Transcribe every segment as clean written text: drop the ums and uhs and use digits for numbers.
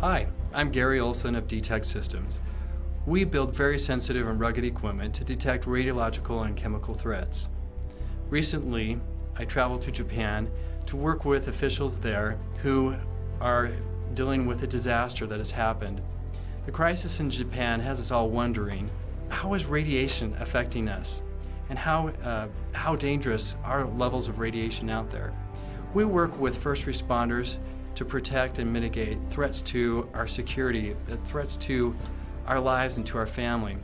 Hi, I'm Gary Olson of Detect Systems. We build very sensitive and rugged equipment to detect radiological and chemical threats. Recently, I traveled to Japan to work with officials there who are dealing with a disaster that has happened. The crisis in Japan has us all wondering, how is radiation affecting us? And how dangerous are levels of radiation out there? We work with first responders to protect and mitigate threats to our security, threats to our lives and to our family.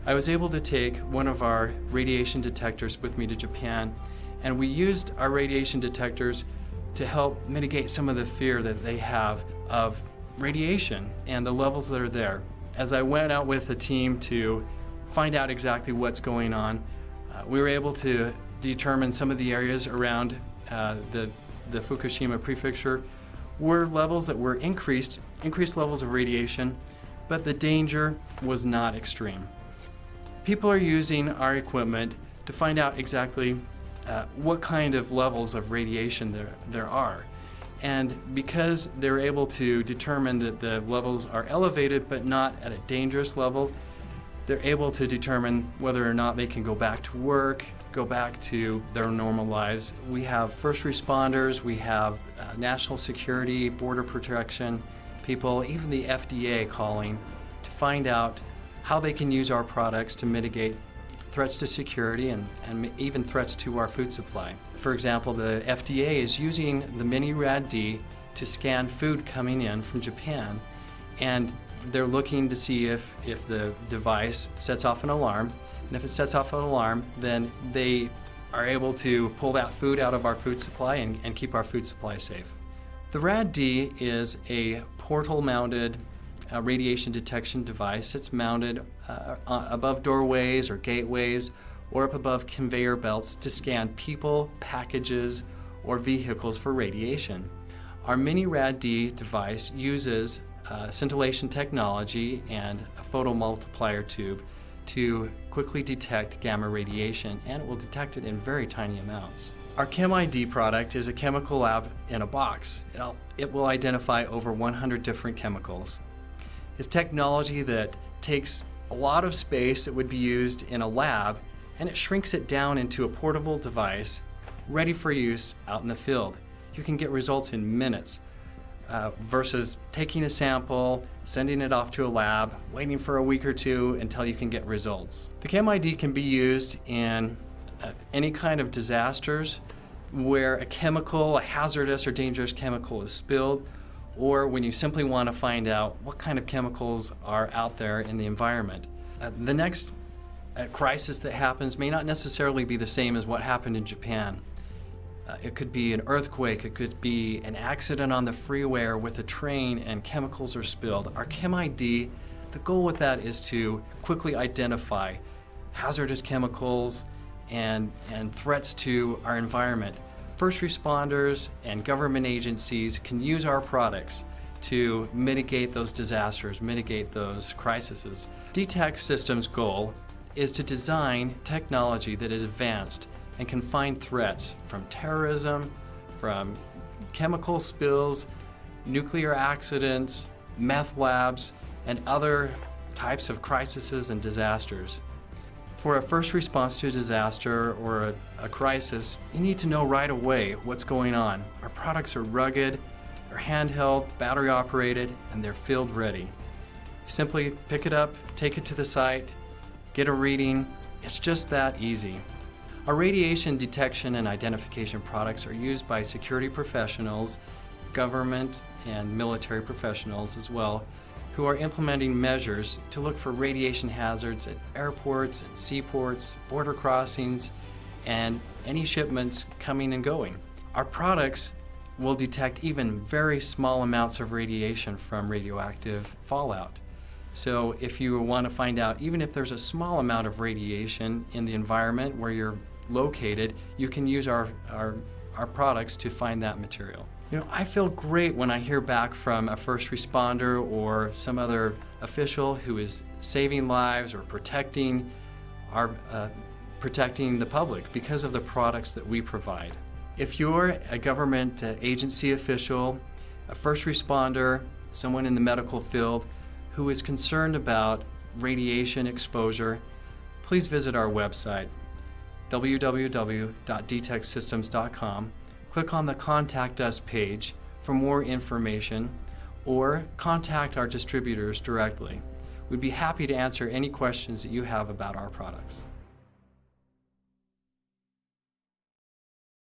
I was able to take one of our radiation detectors with me to Japan, and we used our radiation detectors to help mitigate some of the fear that they have of radiation and the levels that are there. As I went out with a team to find out exactly what's going on, we were able to determine some of the areas around the Fukushima prefecture were levels that were increased levels of radiation, but the danger was not extreme. People are using our equipment to find out exactly what kind of levels of radiation there are. And because they're able to determine that the levels are elevated but not at a dangerous level, they're able to determine whether or not they can go back to work, go back to their normal lives. We have first responders, we have national security, border protection people, even the FDA calling to find out how they can use our products to mitigate threats to security and even threats to our food supply. For example, the FDA is using the Mini Rad-D to scan food coming in from Japan, and they're looking to see if the device sets off an alarm. And if it sets off an alarm, then they are able to pull that food out of our food supply and keep our food supply safe. The Rad-D is a portal-mounted radiation detection device. It's mounted above doorways or gateways or up above conveyor belts to scan people, packages, or vehicles for radiation. Our Mini Rad-D device uses scintillation technology and a photomultiplier tube to quickly detect gamma radiation, and it will detect it in very tiny amounts. Our ChemID product is a chemical lab in a box. It will identify over 100 different chemicals. It's technology that takes a lot of space that would be used in a lab, and it shrinks it down into a portable device ready for use out in the field. You can get results in minutes versus taking a sample, sending it off to a lab, waiting for a week or two until you can get results. The ChemID can be used in any kind of disasters where a chemical, a hazardous or dangerous chemical is spilled, or when you simply want to find out what kind of chemicals are out there in the environment. The next crisis that happens may not necessarily be the same as what happened in Japan. It could be an earthquake, it could be an accident on the freeway or with a train and chemicals are spilled. Our ChemID, the goal with that is to quickly identify hazardous chemicals and threats to our environment. First responders and government agencies can use our products to mitigate those disasters, mitigate those crises. Detect Systems' goal is to design technology that is advanced and can find threats from terrorism, from chemical spills, nuclear accidents, meth labs, and other types of crises and disasters. For a first response to a disaster or a crisis, you need to know right away what's going on. Our products are rugged, they're handheld, battery operated, and they're field ready. Simply pick it up, take it to the site, get a reading. It's just that easy. Our radiation detection and identification products are used by security professionals, government and military professionals as well, who are implementing measures to look for radiation hazards at airports and seaports, border crossings, and any shipments coming and going. Our products will detect even very small amounts of radiation from radioactive fallout. So if you want to find out, even if there's a small amount of radiation in the environment where you're located, you can use our products to find that material. You know, I feel great when I hear back from a first responder or some other official who is saving lives or protecting the public because of the products that we provide. If you're a government agency official, a first responder, someone in the medical field who is concerned about radiation exposure, please visit our website, www.dtechsystems.com. Click on the Contact Us page for more information, or contact our distributors directly. We'd be happy to answer any questions that you have about our products.